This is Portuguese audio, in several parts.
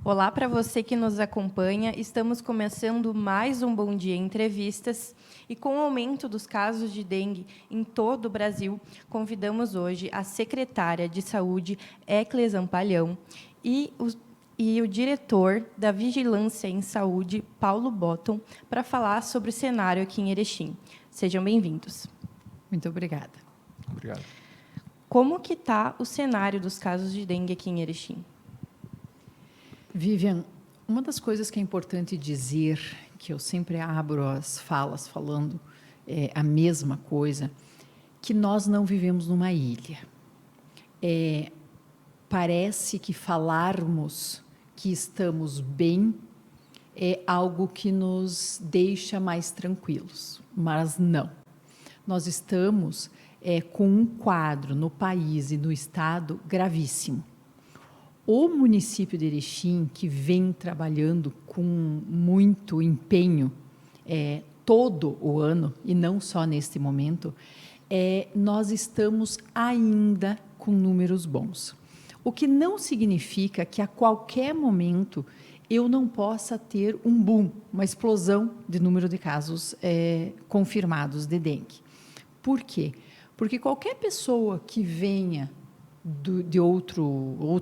Olá para você que nos acompanha. Estamos começando mais um Bom Dia Entrevistas e com o aumento dos casos de dengue em todo o Brasil, convidamos hoje a secretária de Saúde, Ecles Ampalhão, e o diretor da Vigilância em Saúde, Paulo Botton, para falar sobre o cenário aqui em Erechim. Sejam bem-vindos. Muito obrigada. Obrigado. Como que está o cenário dos casos de dengue aqui em Erechim? Vivian, uma das coisas que é importante dizer, que eu sempre abro as falas falando a mesma coisa, que nós não vivemos numa ilha. Parece que falarmos que estamos bem é algo que nos deixa mais tranquilos, mas não. Nós estamos com um quadro no país e no estado gravíssimo. O município de Erechim, que vem trabalhando com muito empenho todo o ano, e não só neste momento, nós estamos ainda com números bons. O que não significa que a qualquer momento eu não possa ter um boom, uma explosão de número de casos confirmados de dengue. Por quê? Porque qualquer pessoa que venha de outro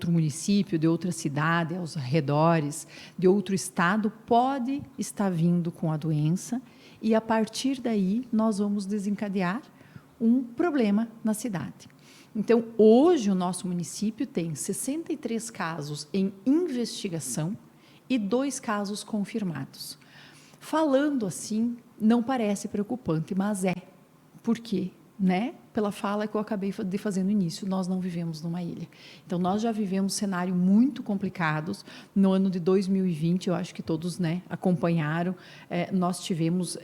município, de outra cidade, aos arredores, de outro estado, pode estar vindo com a doença e, a partir daí, nós vamos desencadear um problema na cidade. Então, hoje, o nosso município tem 63 casos em investigação e 2 casos confirmados. Falando assim, não parece preocupante, mas é. Por quê? Pela fala que eu acabei de fazer no início, nós não vivemos numa ilha. Então, nós já vivemos cenários muito complicados. No ano de 2020, eu acho que todos acompanharam, nós tivemos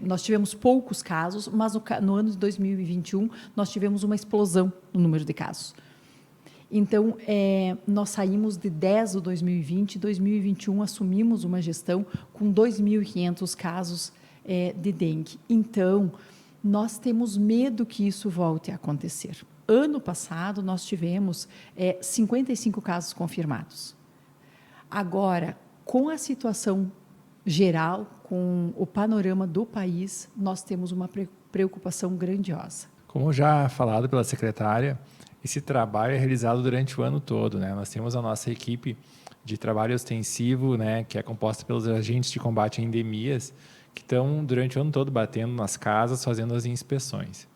nós tivemos poucos casos, mas no ano de 2021, nós tivemos uma explosão no número de casos. Então, nós saímos de 10 de 2020, em 2021 assumimos uma gestão com 2.500 casos de dengue. Então, nós temos medo que isso volte a acontecer. Ano passado, nós tivemos 55 casos confirmados. Agora, com a situação geral, com o panorama do país, nós temos uma preocupação grandiosa. Como já falado pela secretária, esse trabalho é realizado durante o ano todo, né? Nós temos a nossa equipe de trabalho ostensivo, né, que é composta pelos agentes de combate a endemias, que estão durante o ano todo batendo nas casas, fazendo as inspeções.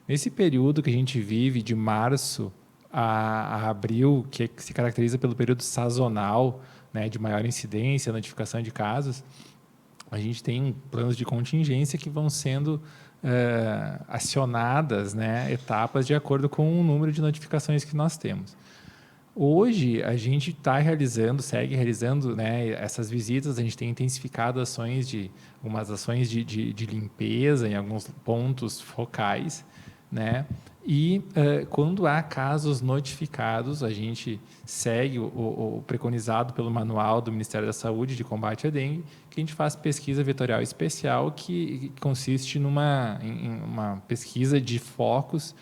Nesse período que a gente vive, de março a abril, que se caracteriza pelo período sazonal, né, de maior incidência, notificação de casos, a gente tem planos de contingência que vão sendo acionadas, né, etapas de acordo com o número de notificações que nós temos. Hoje, a gente segue realizando, né, essas visitas, a gente tem intensificado algumas ações de limpeza em alguns pontos focais, né, e quando há casos notificados, a gente segue o preconizado pelo manual do Ministério da Saúde de combate à dengue, que a gente faz pesquisa vetorial especial, que consiste em uma pesquisa de focos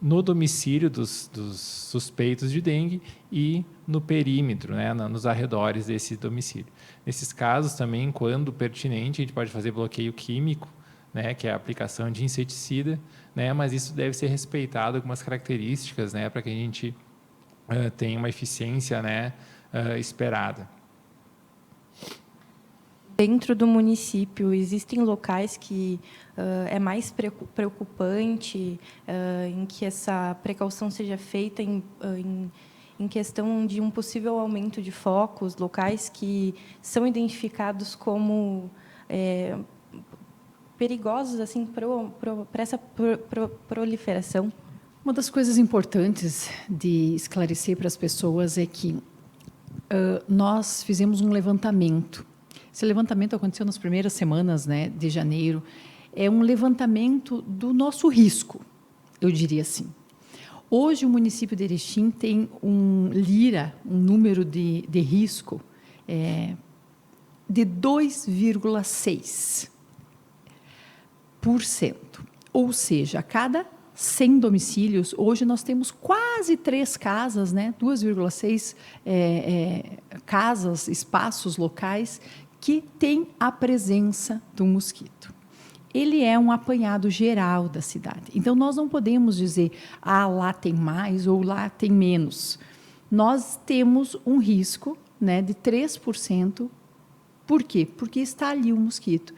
no domicílio dos suspeitos de dengue e no perímetro, né, nos arredores desse domicílio. Nesses casos também, quando pertinente, a gente pode fazer bloqueio químico, né, que é a aplicação de inseticida, né, mas isso deve ser respeitado algumas características, né, para que a gente tenha uma eficiência, né, esperada. Dentro do município, existem locais que é mais preocupante em que essa precaução seja feita em questão de um possível aumento de focos, locais que são identificados como perigosos assim, para essa proliferação? Uma das coisas importantes de esclarecer para as pessoas é que nós fizemos um levantamento. Esse levantamento aconteceu nas primeiras semanas, né, de janeiro. É um levantamento do nosso risco, eu diria assim. Hoje, o município de Erechim tem um número de risco de 2,6%. Ou seja, a cada 100 domicílios, hoje nós temos quase 3 casas, né? 2,6 casas, espaços locais, que têm a presença do mosquito. Ele é um apanhado geral da cidade. Então, nós não podemos dizer, lá tem mais ou lá tem menos. Nós temos um risco, né, de 3%. Por quê? Porque está ali o mosquito.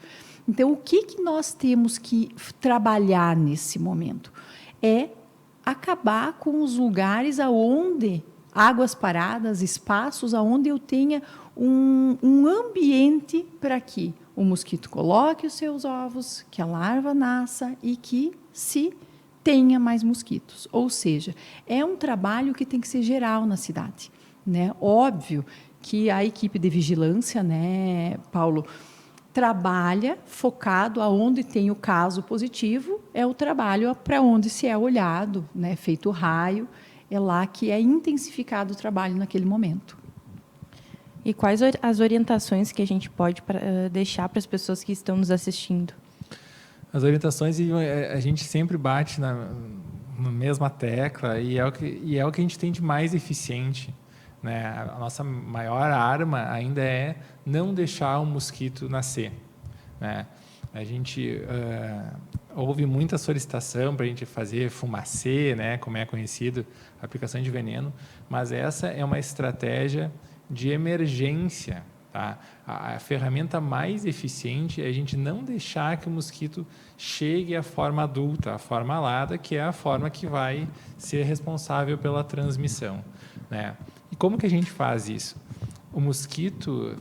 Então, o que nós temos que trabalhar nesse momento? É acabar com os lugares aonde águas paradas, espaços aonde eu tenha um ambiente para que o mosquito coloque os seus ovos, que a larva nasça e que se tenha mais mosquitos. Ou seja, é um trabalho que tem que ser geral na cidade, né? Óbvio que a equipe de vigilância, né, Paulo, trabalha focado aonde tem o caso positivo, é o trabalho para onde se é olhado, né, feito o raio, é lá que é intensificado o trabalho naquele momento. E quais as orientações que a gente pode deixar para as pessoas que estão nos assistindo? As orientações, a gente sempre bate na mesma tecla e é o que a gente tem de mais eficiente, né? A nossa maior arma ainda é não deixar o mosquito nascer, né? A gente houve muita solicitação para a gente fazer fumacê, né, como é conhecido, aplicação de veneno, mas essa é uma estratégia de emergência, tá? A ferramenta mais eficiente é a gente não deixar que o mosquito chegue à forma adulta, à forma alada, que é a forma que vai ser responsável pela transmissão, né? E como que a gente faz isso? O mosquito,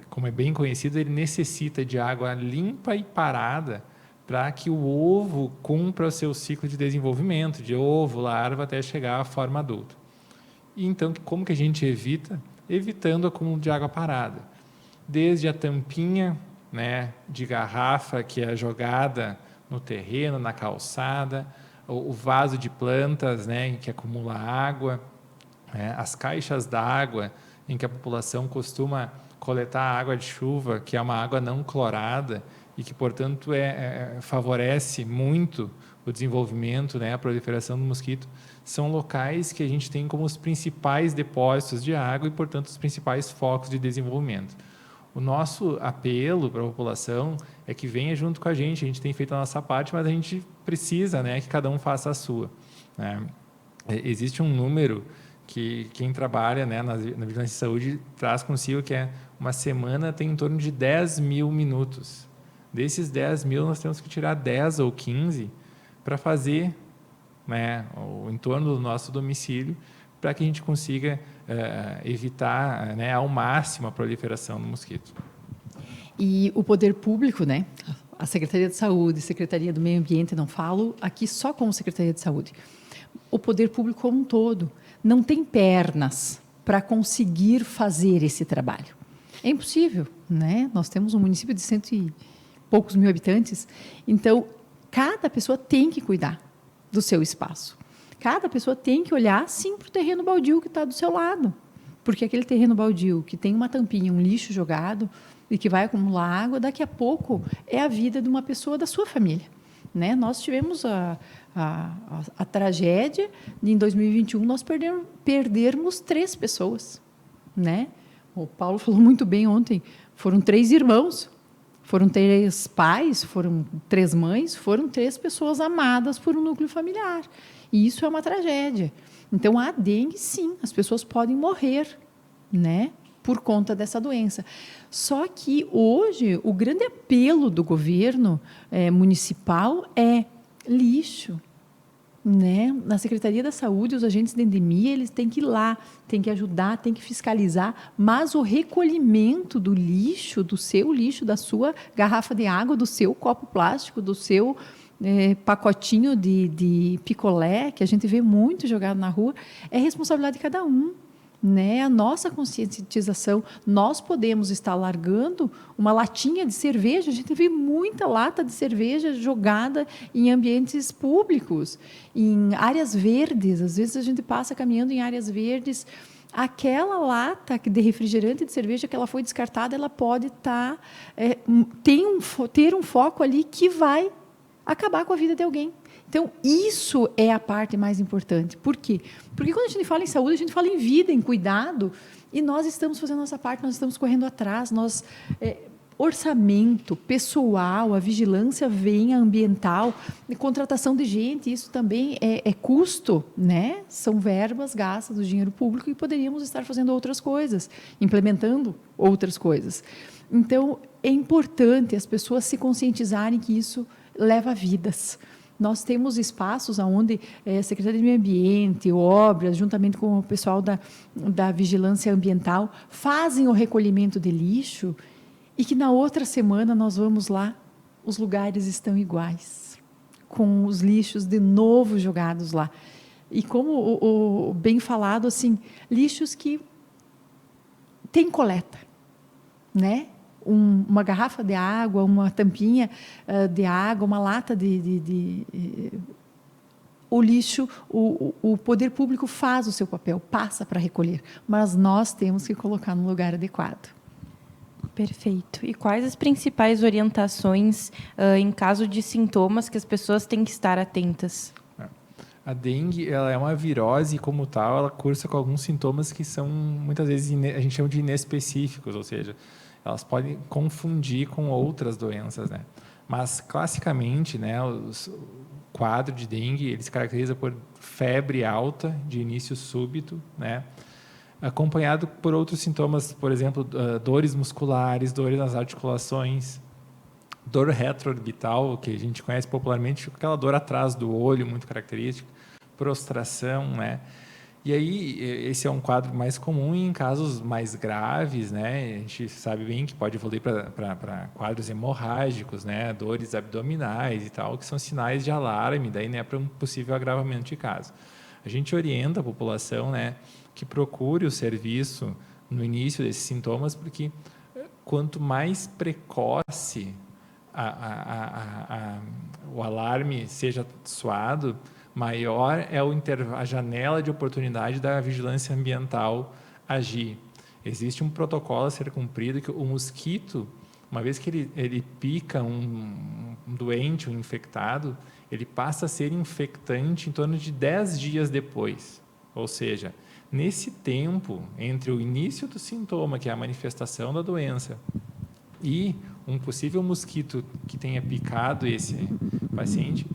como é bem conhecido, ele necessita de água limpa e parada para que o ovo cumpra o seu ciclo de desenvolvimento, de ovo, larva, até chegar à forma adulta. E então, como que a gente evita? Evitando o acúmulo de água parada. Desde a tampinha, né, de garrafa que é jogada no terreno, na calçada, o vaso de plantas, né, que acumula água, as caixas d'água em que a população costuma coletar água de chuva, que é uma água não clorada e que, portanto, favorece muito o desenvolvimento, né, a proliferação do mosquito, são locais que a gente tem como os principais depósitos de água e, portanto, os principais focos de desenvolvimento. O nosso apelo para a população é que venha junto com a gente tem feito a nossa parte, mas a gente precisa, né, que cada um faça a sua, né? Existe um número que quem trabalha, né, na vigilância de saúde traz consigo, que é uma semana tem em torno de 10 mil minutos. Desses 10 mil, nós temos que tirar 10 ou 15 para fazer, né, o entorno do nosso domicílio, para que a gente consiga evitar, né, ao máximo a proliferação do mosquito. E o poder público, né, a Secretaria de Saúde, Secretaria do Meio Ambiente, não falo aqui só como Secretaria de Saúde, o poder público como um todo não tem pernas para conseguir fazer esse trabalho. É impossível, né? Nós temos um município de 100 e poucos mil habitantes, então cada pessoa tem que cuidar do seu espaço. Cada pessoa tem que olhar, sim, para o terreno baldio que está do seu lado, porque aquele terreno baldio que tem uma tampinha, um lixo jogado e que vai acumular água, daqui a pouco é a vida de uma pessoa da sua família, né? Nós tivemos a tragédia de, em 2021, nós perdermos 3 pessoas, né? O Paulo falou muito bem ontem, foram 3 irmãos, foram 3 pais, foram 3 mães, foram 3 pessoas amadas por um núcleo familiar. E isso é uma tragédia. Então, a dengue, sim, as pessoas podem morrer, né, por conta dessa doença. Só que, hoje, o grande apelo do governo municipal é lixo, né? Na Secretaria da Saúde, os agentes de endemia, eles têm que ir lá, têm que ajudar, têm que fiscalizar, mas o recolhimento do lixo, da sua garrafa de água, do seu copo plástico, do seu pacotinho de picolé, que a gente vê muito jogado na rua, é responsabilidade de cada um, né? A nossa conscientização, nós podemos estar largando uma latinha de cerveja, a gente vê muita lata de cerveja jogada em ambientes públicos, em áreas verdes, às vezes a gente passa caminhando em áreas verdes, aquela lata de refrigerante de cerveja que ela foi descartada, ela pode ter um foco ali que vai acabar com a vida de alguém. Então, isso é a parte mais importante. Por quê? Porque quando a gente fala em saúde, a gente fala em vida, em cuidado, e nós estamos fazendo a nossa parte, nós estamos correndo atrás, orçamento, pessoal, a vigilância vem, a ambiental, contratação de gente, isso também é custo, né? São verbas gastas do dinheiro público e poderíamos estar fazendo outras coisas, implementando outras coisas. Então, é importante as pessoas se conscientizarem que isso leva vidas. Nós temos espaços onde a Secretaria de Meio Ambiente, obras, juntamente com o pessoal da vigilância ambiental, fazem o recolhimento de lixo e que na outra semana nós vamos lá, os lugares estão iguais, com os lixos de novo jogados lá. E como o bem falado, assim, lixos que têm coleta, né? Uma garrafa de água, uma tampinha de água, uma lata o lixo, o poder público faz o seu papel, passa para recolher, mas nós temos que colocar no lugar adequado. Perfeito. E quais as principais orientações em caso de sintomas que as pessoas têm que estar atentas? A dengue, ela é uma virose e, como tal, ela cursa com alguns sintomas que são, muitas vezes, a gente chama de inespecíficos, ou seja, elas podem confundir com outras doenças, né? Mas, classicamente, né, o quadro de dengue, ele se caracteriza por febre alta, de início súbito, né? Acompanhado por outros sintomas, por exemplo, dores musculares, dores nas articulações, dor retroorbital, que a gente conhece popularmente, aquela dor atrás do olho, muito característica, prostração, né? E aí, esse é um quadro mais comum em casos mais graves, né? A gente sabe bem que pode evoluir para quadros hemorrágicos, né? Dores abdominais e tal, que são sinais de alarme, daí, né, para um possível agravamento de caso. A gente orienta a população, né, que procure o serviço no início desses sintomas, porque quanto mais precoce o alarme seja soado, maior é a janela de oportunidade da vigilância ambiental agir. Existe um protocolo a ser cumprido que o mosquito, uma vez que ele pica um doente, um infectado, ele passa a ser infectante em torno de 10 dias depois. Ou seja, nesse tempo, entre o início do sintoma, que é a manifestação da doença, e um possível mosquito que tenha picado esse paciente,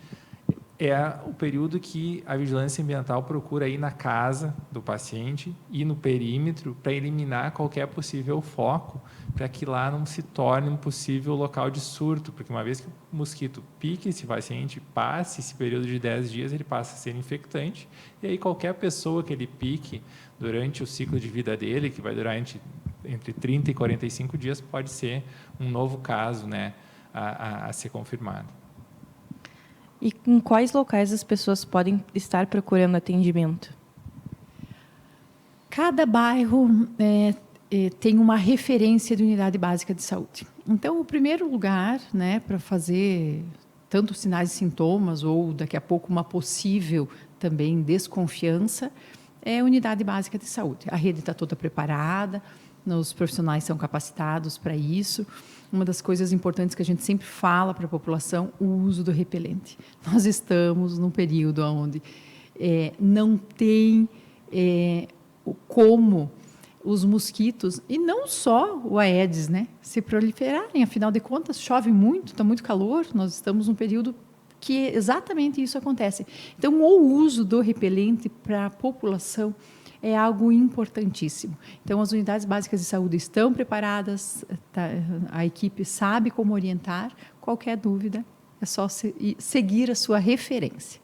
é o período que a vigilância ambiental procura ir na casa do paciente e no perímetro para eliminar qualquer possível foco, para que lá não se torne um possível local de surto, porque uma vez que o mosquito pique esse paciente, passe esse período de 10 dias, ele passa a ser infectante, e aí qualquer pessoa que ele pique durante o ciclo de vida dele, que vai durar entre 30 e 45 dias, pode ser um novo caso, né, a ser confirmado. E em quais locais as pessoas podem estar procurando atendimento? Cada bairro tem uma referência de unidade básica de saúde. Então, o primeiro lugar, né, para fazer tanto sinais e sintomas ou daqui a pouco uma possível também desconfiança, é a unidade básica de saúde. A rede está toda preparada, os profissionais são capacitados para isso. Uma das coisas importantes que a gente sempre fala para a população, o uso do repelente. Nós estamos num período onde não tem como os mosquitos, e não só o Aedes, né, se proliferarem. Afinal de contas, chove muito, está muito calor, nós estamos num período que exatamente isso acontece. Então, o uso do repelente para a população é algo importantíssimo. Então, as unidades básicas de saúde estão preparadas, a equipe sabe como orientar. Qualquer dúvida, é só seguir a sua referência.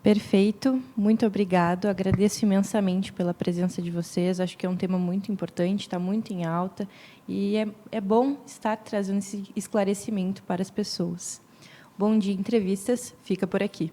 Perfeito, muito obrigado. Agradeço imensamente pela presença de vocês. Acho que é um tema muito importante, está muito em alta, e é bom estar trazendo esse esclarecimento para as pessoas. Bom Dia Entrevistas fica por aqui.